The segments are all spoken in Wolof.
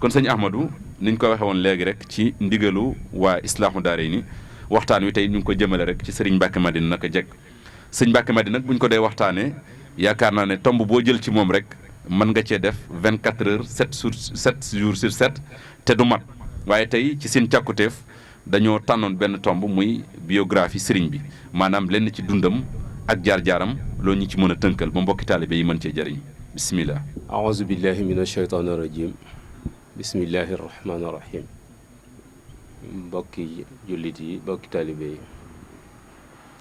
kon sëñ Ahmadou niñ ko waxee woon léegi rek ci ndigalu waa Islaahu Daarayni waxtaan wi tey ñu ngi ko jëmale rek ci Serigne Mbacke Madina naka jekk sëñ Mbacke Madina nag bu ñu ko dee waxtaanee yaakaar naa ne tomb boo jël ci moom rek mën nga cee def 24 heures 7 jours sur 7 te du mat waaye tey ci seen càkkutéef dañoo tànnoon benn tomb muy biographie Serigne bi maanaam lenn ci dundam ak jaar-jaaram loolu ñu ci mën a tënkal ba mbokki taalibe yi mën cee jëriñ bismillah. aouzu billahi min ashaytaani rajim bismillahi rahmaani rahim mbokki jullit yi mbokki taalibe yi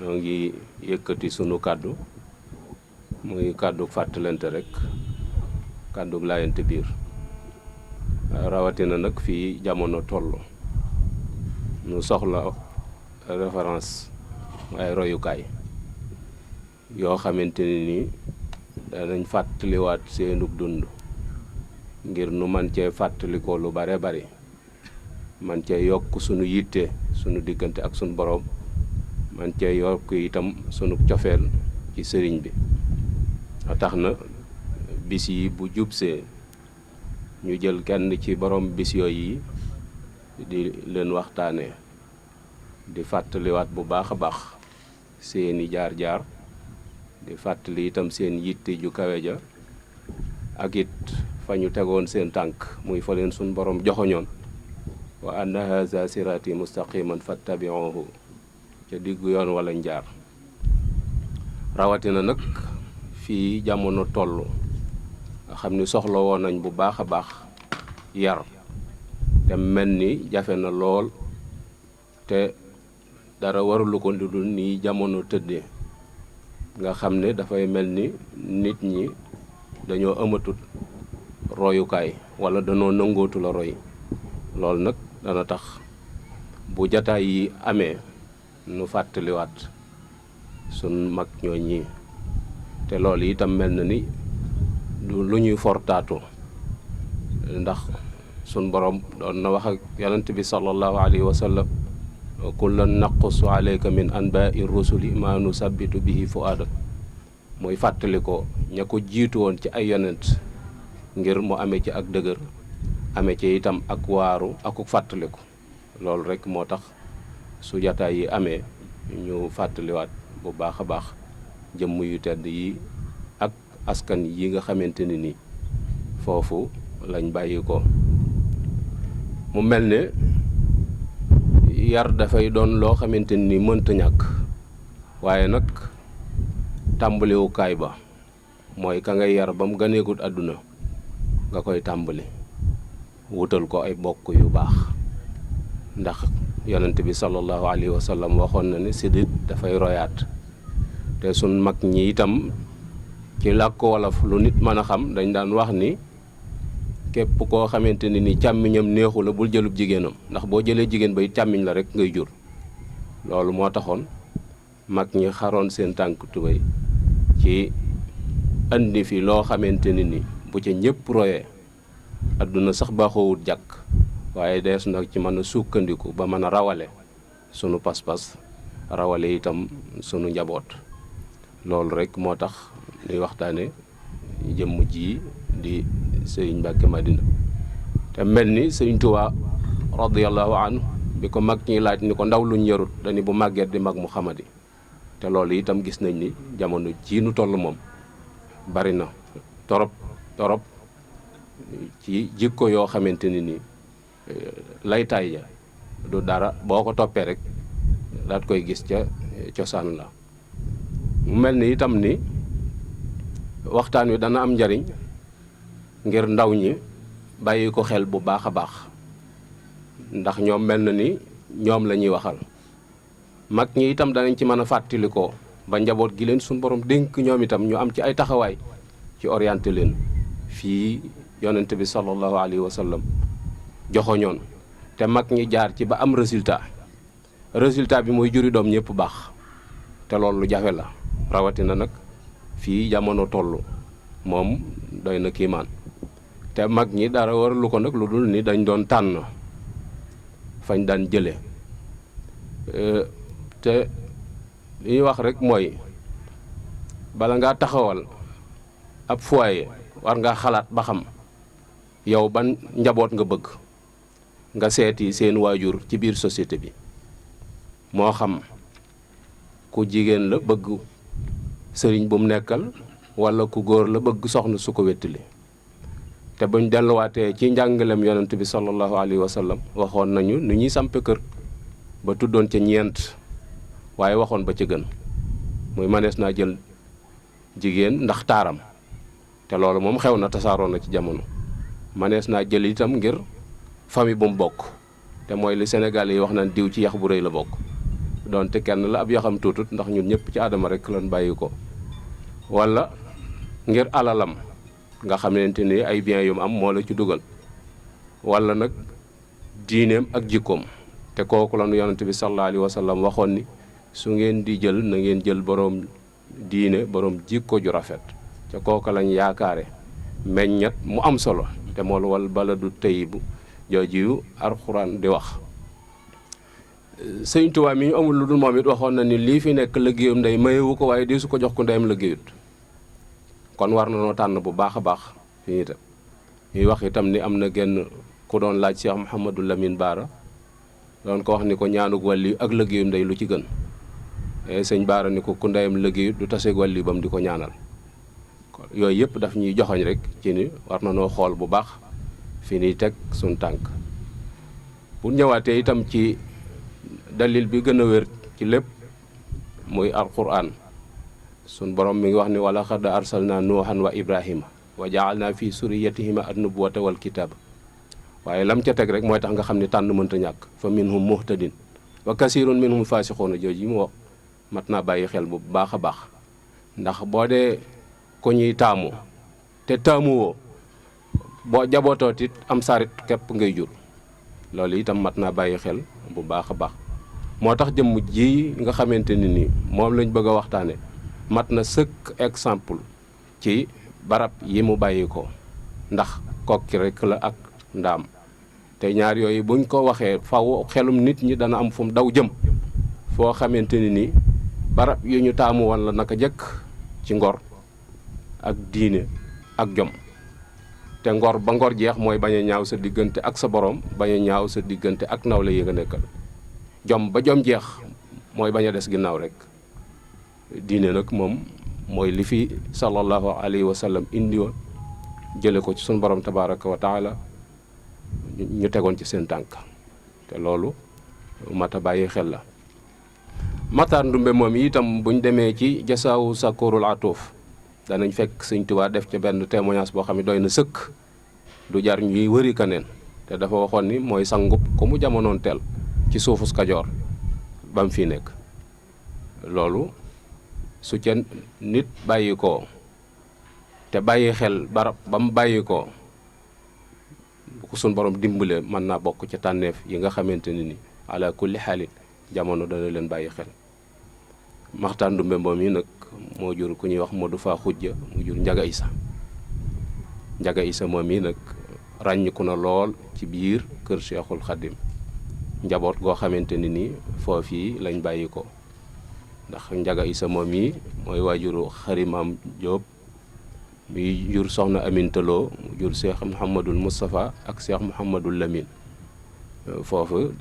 ñoo ngi yëkkati sunu kàddu muy kàddu fàttalante rek kàddu laayante biir rawatina nag fii jamono toll nu soxla référence ay royukaay yoo xamante ni danañ fàttaliwaat seenug dund ngir nu man cee fàttalikoo lu bare bari man cee yokk sunu yitte sunu diggante ak sunu borom man cee yokk itam sunu cofeel ci sëriñ bi a tax na bis yi bu jubsee ñu jël kenn ci borom bis yooyu di leen waxtaanee di fàttaliwaat bu baax a baax seeni jaar-jaar di fàttali itam seen yitte ju kawe ja ak it fa ñu tegoon seen tànk muy fa leen suñ borom joxoñoon wa anna haza sirati mustaqiman fattabi'uhu ca diggu yoon wala njaar rawatina nag fii jamono toll nga xam ni soxla woon nañ bu baax a baax yar te mel ni jafe na lool te dara warulu ko lu dul nii jamono tëddee nga xam ne dafay mel ni nit ñi dañoo ëmatut royukaay wala danoo nangootu la roy loolu nag dana tax bu jataay yi amee nu fàttaliwaat sun mag ñoo ñi te loolu itam mel na ni du lu ñuy fortaatu ndax sun borom doon na wax ak yonent bi sallallahu alayhi wa sallam kullan naqussu alayka min anba'i rusuli ma nusabbitu bihi fu'aadak mooy fàttali ko ña ko jiitu woon ci ay yonent ngir mu amee ci ak dëgër amee ci itam ak waaru akuk fàttaliku loolu rek moo tax su jataay yi amee ñu fàttaliwaat bu baax a baax jëmm yu tedd yi ak askan yi nga xamante ni ni foofu lañ bàyyi ko mu mel ne yar dafay doon loo xamante ni mënta ñàkk waaye nag tàmbaliwukaay ba mooy ka ngay yar ba mu ganeegut àdduna nga koy tàmbali wutal ko ay bokk yu baax ndax yonent bi sallallahu alayhi wa sallam waxoon na ne sidit dafay royaat te sun mag ñi itam ci làkk wolof lu nit mën a xam dañ daan wax ni képp koo xamante ni càmmiñam neexu la bul jëlub jigéenam ndax boo jëlee jigéen bay càmmiñ la rek ngay jur loolu moo taxoon mag ñi xaroon seen tànk tubéy ci andi fi loo xamante ni bu ca ñëpp royee adduna sax baaxoowut jàkk waaye dees nag ci mën a sukkandiku ba mën a rawale sunu pas-pas rawale itam sunu njaboot loolu rek moo tax ñuy waxtaane jëmm ji di sëriñ Mbacke Madina te mel ni sëriñ Tuubaa radiyallahu anhu bi ko mag ñi laaj ni ko ndaw luñ yarut dañu bu màgget di mag mu xamadi te loolu itam gis nañ ni jamono jii nu toll moom bari na torop ci jikko yoo xamante ni laytaay ja du dara boo ko toppee rek daat koy gis ca cosaan la mu mel ni itam ni waxtaan wi dana am njariñ ngir ndaw ñi bàyyi ko xel bu baax a baax ndax ñoom mel na ni ñoom la ñuy waxal mag ñi itam danañ ci mën a fàttalikoo ba njaboot gi leen suñu borom dénk ñoom itam ñu am ci ay taxawaay ci orienté leen fii yonent bi sallallahu alayhi wa sallam joxoñoon te mag ñi jaar ci ba am résultat bi mooy juri doom ñëpp baax te loolu lu jafe la rawatina nag fii jamono toll moom doy na kiimaan te mag ñi dara waralu ko nag lu dul ni dañ doon tànn fañ daan jële te li ñuy wax rek mooy bala ngaa taxawal ab foyer war ngaa xalaat ba xam yow ban njaboot nga bëgg nga seeti seen waajur ci biir société bi moo xam ku jigéen la bëgg sëriñ bu mu nekkal walla ku góor la bëgg soxna su ko wettali te buñ delluwaatee ci njàngalem yonent bi sallallahu alayhi wa sallam waxoon nañu nu ñuy sampe kër ba tuddoon ca ñeent waaye waxoon ba ca gën muy manees naa jël jigéen ndax taaram te loolu moom xew na tasaaroo na ci jamono manees naa jël itam ngir famille bu mu bokk te mooy li Sénégal yi wax naan diw ci yax bu rëy la bokk doonte kenn la ab yaxam tuutut ndax ñun ñëpp ci aadama rek lan bàyyi ko walla ngir alalam nga xamante ni ay biens yu mu am moo la ci dugal walla nag diineem ak jikkoom te kooku la nu yonent bi sallallahu alayhi wa sallam waxoon ni su ngeen di jël na ngeen jël boroom diine boroom jikko ju rafet te kooku lañ yaakaare meññat mu am solo te mool wal baladu tayyibu jooju alxuraan di wax Sëñ Tuubaa mi ñu amul lu dul moom it waxoon na ni lii fi nekk liggéeyam ndey mayewu ko waaye di su ko jox ko ndeyam liggéeyut kon war na noo tànn bu baax a baax fi itam ñuy wax itam ni am na genn ku doon laaj Cheikh Mouhamadou Lamine Baara doon ko wax ni ko ñaanug wàlli ak liggéeyam ndey lu ci gën sëñ Baara ni ko ku ndeyam liggéeyut du taseeg wàlli bam di ko ñaanal yooyu yëpp daf ñuy joxoñ rek ci ni war na noo xool bu baax fi ñuy teg suñ tànk bu ñëwaatee itam ci dalil bi gën a wér ci lépp muy alquran sun borom mi ngi wax ni wala xad arsalna nuuhan wa ibrahima wa jaalna fi suriyatihima an-nubuwata wal kitab waaye lam ca teg rek mooy tax nga xam ni tànn mënta ñàkk fa minhum muhtadin wa kasirun minhum faasiqoona jooju yi mu wax mat naa bàyyi xel bu baax a baax ndax boo dee ko ñuy taamu te taamuwoo boo jabootoot it am sarit képp ngay jur loolu itam mat naa bàyyi xel bu baax a baax moo tax jëmm ji nga xamante ni nii moom lañ bëgg a waxtaane mat na sëkk exemple ci barab yi mu bàyyi ko ndax kokki rek la ak ndaam te ñaar yooyu buñ ko waxee faw xelum nit ñi dana am fu mu daw jëm foo xamante ni nii barab yu ñu taamu woon la naka jëkk ci ngor ak diine ak jom te ngor ba ngor jeex mooy bañ a ñaaw sa diggante ak sa borom bañ a ñaaw sa diggante ak nawle yi nga nekkal jom ba jom jeex mooy bañ a des ginnaaw rek diine nag moom mooy li fi sallallahu alayhi wa sallam indi woon jële ko ci sunu borom tabaraka wa taala ñu tegoon ci seen tànk te loolu mat a bàyyi xel la Matar Ndumbe moom itam buñ demee ci jasaawu sakurul atuuf danañ fekk Sëñ Tuubaa def ca benn témoignage boo xam ne doy na sëkk du jar ñuy wëri kaneen te dafa waxoon ni mooy sangub ku mu jamonoon teel ci suufus Kajoor ba mu fii nekk loolu su ca nit bàyyi ko te bàyyi xel barab ba mu bàyyi ko bu ko suñ borom dimbale mën naa bokk ca tànneef yi nga xamante ni ala kulli xaalin jamono dana leen bàyyi xel Maxtaar Ndumbe moom yi nag moo jur ku ñuy wax Modou Fa Xujja mu jur Njaga Isa Njaga Isa moom yi nag ràññiku na lool ci biir kër Cheikhul Khadim njaboot goo xamante ni nii foofii lañ bàyyi ko ndax Njaga Isa moom yi mooy waajuru Xarimaam Jóob mi jur soxna Amintaloo mu jur Cheikh Mouhamadul Moustapha ak Cheikh Mouhamadul Lamine foofu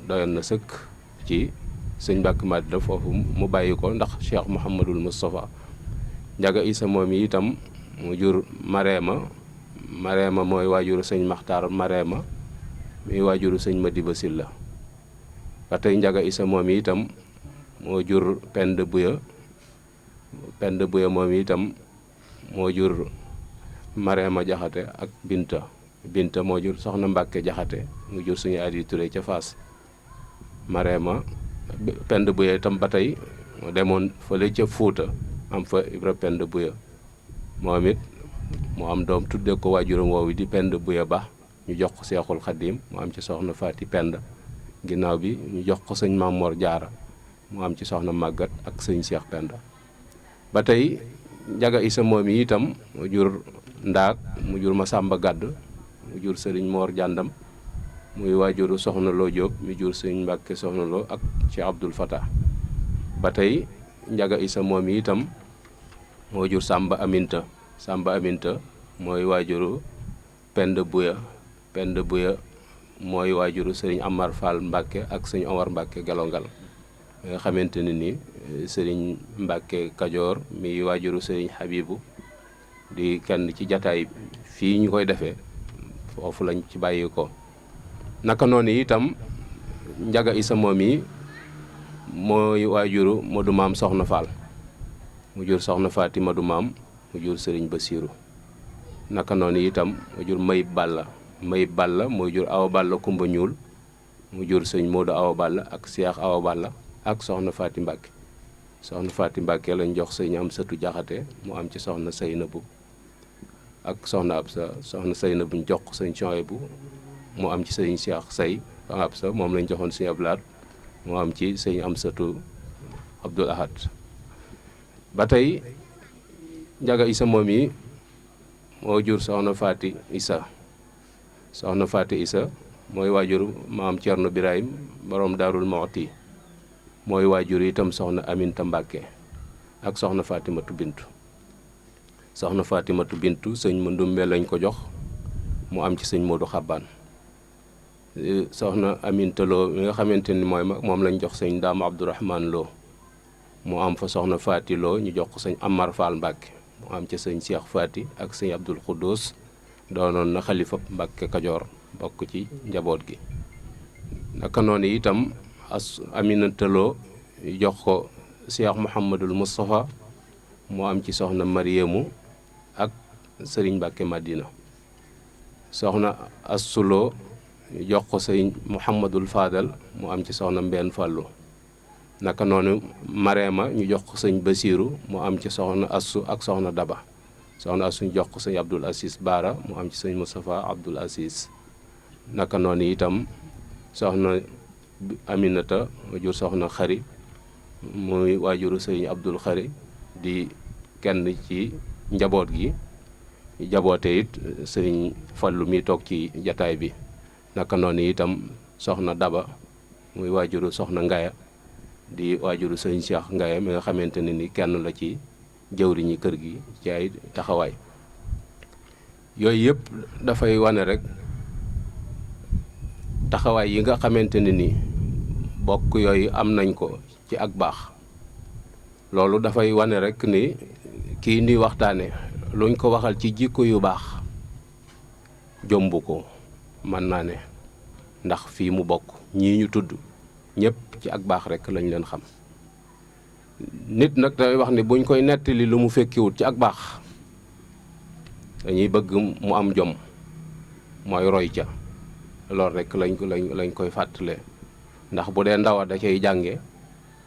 doyoon na sëkk ci sëñ Mbàkke Madina foofu mu bàyyi ko ndax Cheikh Mouhamadul Moustapha Njaga Isa moom yi itam mu jur Mareema mooy waajuru sëñ Maxtaar Mareema muy waajuru sëñ Madiba Silla ba tey Njaga Isa moom yi itam moo jur Penda Buya moom yi itam moo jur Mareema Jaxate ak Binta moo jur soxna Mbàkke Jaxate mu jur suñu Adi Touré ca Faas Mareema Penda Buya itam ba tey moo demoon fële ca Fuuta am fa Ibra Penda Buya moom it moo am doom tudde ko waajuram woowu di Penda Buya Ba ñu jox ko Seexul Xaddiim mu am ci soxna Faati Penda ginnaaw bi ñu jox ko sëñ Mamor Jaara mu am ci soxna Màggat ak sëñ Seex Penda ba tey Njaga Isa moom yi itam mu jur Ndaak mu jur Masamba Gàdd mu jur sëriñ Moor Jàndam muy waajuru soxna Loo Jóob mi jur sëñ Mbàkke soxna Loo ak Cheikh Abdul Fatah ba tey Njaga Isa moom yi itam moo jur Samba Aminta mooy waajuru Penda Buya. Penda Buya mooy waajuru sëriñ Amar Fall Mbàkke ak sëñ Omar Mbàkke Gelongal nga xamante ne ni sëriñ Mbàkke Kajoor mi waajuru sëriñ Habibu di kenn ci jataay fii ñu koy defee foofu lañ ci bàyyi ko. naka noonu itam Njaga Isa moom yi mooy waajuru Madu Maam Soxna Fall mu jur Soxna Faati Madu Maam mu jur sëriñ Basiiru. naka noonu itam mu jur Mayib Balla mooy jur Awa Balla Kumba Ñuul mu jur sëñ Moodu Awa Balla ak Seex Awa Balla ak Soxna Faati Mbàkke. Soxna Faati Mbàkke lañ jox sëñ Amsatu Jaxate mu am ci Soxna Saynabu ak Soxna Absa. Soxna Saynabu ñu jox sëñ Suhaybu mu am ci sëñ Seex Say Absa moom lañ joxoon sëñ Ablaat mu am ci sëñ Amsatu Abdul Ahad. ba tey Njaga Isa moom yi moo jur Soxna Faati Isa. Soxna Faati Isa mooy waajur maam Cerno Birahim borom Daarul Muxti mooy waajur itam Soxna Aminta Mbàkke ak Soxna Fatimatu Bintu. Soxna Fatimatu Bintu sëñ Mandumbe lañ ko jox mu am ci sëñ Moodu Xabbaan. Soxna Aminta Lo mi nga xamante ni mooy mag moom lañ jox sëñ Daam Abdourahman Lo mu am fa Soxna Faati Lo ñu jox ko sëñ Amar Fall Mbàkke mu am ci sëñ Cheikh Faati ak sëñ Abdul Xuddus doonoon na xalifa Mbàkke Kajoor bokk ci njaboot gi. naka noonu itam Aminata Lo jox ko Cheikh Mouhamadul Moustapha mu am ci soxna Mariamu ak sëriñ Mbàkke Madina. soxna Assu Lo jox ko sëriñ Mouhamadul Fadal mu am ci soxna Mbenn Fàllu. naka noonu Mareema ñu jox ko sëñ Basiiru mu am ci soxna Assu ak soxna Daba. soxna Assu ñu jox ko sëñ Abdul Asis Baara mu am ci sëñ Moustapha Abdul Asis. naka noonu itam soxna Aminata mu jur soxna Xari muy waajuru sëñ Abdul Xari di kenn ci njaboot gi jaboote it sëñ Fallu mi toog ci jataay bi. naka noonu itam soxna Daba muy waajuru soxna Ngaya di waajuru sëñ Cheikh Ngaya mi nga xamante ne ni kenn la ci jëwriñi kër gi ci ay taxawaay. yooyu yëpp dafay wane rek taxawaay yi nga xamante ne ni bokk yooyu am nañ ko ci ak baax. loolu dafay wane rek ni kii nuy waxtaane luñ ko waxal ci jikko yu baax jomb ko mën naa ne ndax fii mu bokk ñii ñu tudd ñëpp ci ak baax rek lañ leen xam. nit nag day wax ni buñ koy nettali lu mu fekkiwut ci ak baax dañuy bëgg mu am jom mooy roy ca loolu rek lañ koy fàttale ndax bu dee ndawa da cay jànge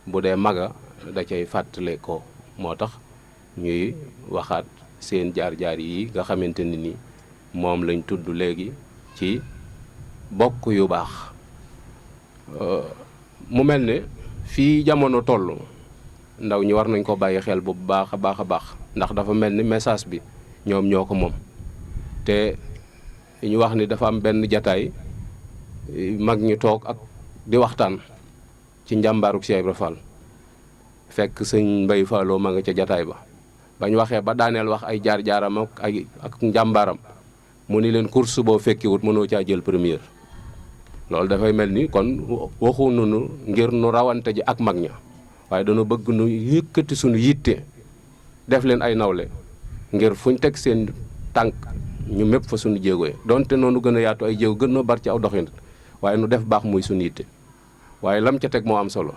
bu dee maga da cay fàttale ko. moo tax ñuy waxaat seen jaar-jaar yi nga xamante ne ni moom lañ tudd léegi ci bokk yu baax. mu mel ne fii jamono toll ndaw ñi war nañ ko bàyyi xel bu baax a baax a baax ndax dafa mel ni message bi ñoom ñoo ko moom. te ñu wax ni dafa am benn jataay mag ñi toog ak di waxtaan ci njàmbaaruk Cheikh Ibra Fall fekk sëñ Mbay Falloo ma nga ca jataay ba bañ waxee ba daaneel wax ay jaar-jaaram ak njàmbaaram mu ni leen course boo fekkiwut mënoo caa jël première. loolu dafay mel ni kon waxu nunu ngir nu rawante ji ak mag ña waaye dañu bëgg nu yëkkati suñu yitte def leen ay nawle ngir fuñ teg seen tànk ñu mépp fa suñu jéego yi donte noonu gën a yaatu ay jéego gën noo bar ci aw doxin waaye nu def baax muy suñu yitte. waaye lam ca teg moo am solo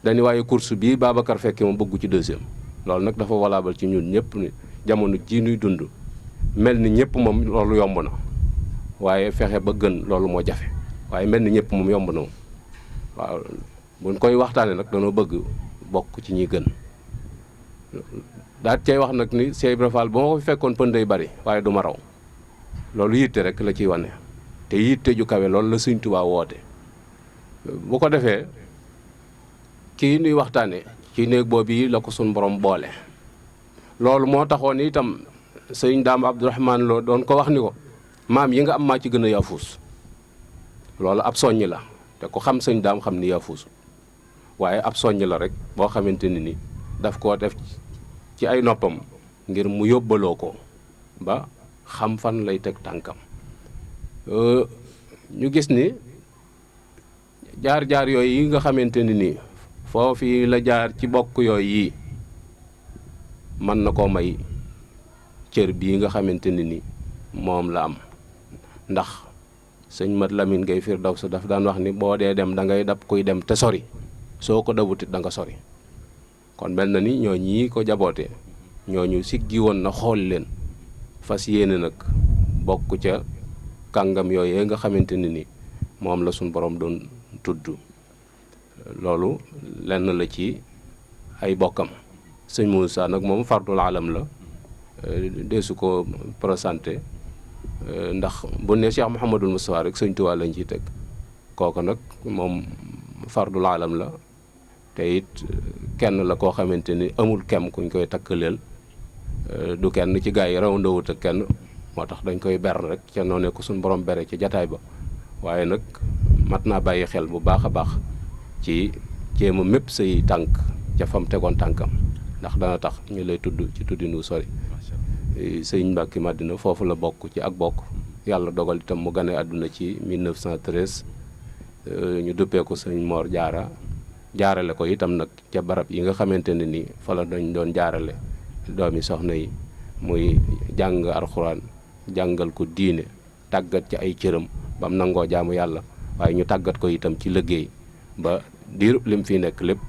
dañu waaye course bii Babacar fekke moom bëggu ci deuxième. loolu nag dafa valable ci ñun ñëpp ni jamono ji nuy dund mel ni ñëpp moom loolu yomb na waaye fexe ba gën loolu moo jafe waaye mel ni ñëpp moom yomb na moom. waaw buñ koy waxtaanee nag dañoo bëgg bokk ci ñi gën. daal cay wax nag ni Cheikh Ibra Fall ba ma ko fekkoon pën day bari waaye du ma raw loolu yitte rek la ciy wane te yitte ju kawe loolu la Sëñ Tuubaa woote. bu ko defee kii nuy waxtaane ci néeg boobu yi la ko suñ borom boole. loolu moo taxoon itam sëñ Daam Abdourahman Lo doon ko wax ni ko maam yi nga am maa ci gën a yaafuus. loolu ab soññ la te ku xam sëñ Daam xam ni yaafuus waaye ab soññ la rek boo xamante ni daf koo def ci ay noppam ngir mu yóbbaloo ko ba xam fan lay teg tànkam. ñu gis ni jaar-jaar yooyu yi nga xamante ni nii foofu la jaar ci bokk yooyu yi mën na koo may cër bii nga xamante ni nii moom la am. ndax sëñ Mat Lamin Gay Firdawsi daf daan wax ni boo dee dem da ngay dab kuy dem te sori soo ko dabutit da nga sori. kon mel na ni ñoo ñii ko jabootee ñooñu siggi woon na xool leen fas yéene nag bokk ca kàngam yooyee nga xamante ni ni moom la suñ borom doon tudd. loolu lenn la ci ay bokkam. sëñ Moussa nag moom fardul alam la deesu ko présenté ndax bu ne Cheikh Mouhamadul Moustapha rek sëñ Tuubaa lañ ciy teg kooku nag moom fardul alam la te it kenn la koo xamante ni amul kem kuñ koy takkaleel du kenn ci gaa yi raw ndawut ak kenn moo tax dañ koy ber rek ca noonu ko suñ borom bere ci jataay ba. waaye nag mat naa bàyyi xel bu baax a baax ci jéema mépp say tànk ca fam tegoon tànkam ndax dana tax ñu lay tudd ci tuddinu sori. sëñ Mbàkke Madina foofu la bokk ci ak bokk yàlla dogal itam mu gane àdduna ci 1913 ñu duppee ko sëñ Mor Jaara jaarale ko itam nag ca barab yi nga xamante ne ni fa la dañ doon jaarale doomi soxna yi muy jàng alxuraan jàngal ko diine tàggat ci ay cëram ba mu nangoo jaamu yàlla waaye ñu tàggat ko itam ci liggéey ba diiru lim fi nekk lépp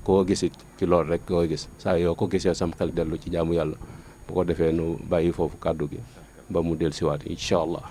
koo gisit ci loolu rek koo gis saa yoo ko gisee sam xel dellu ci jaamu yàlla bu ko defee nu bàyyi foofu kàddu gi ba mu dellusiwaat incha allah.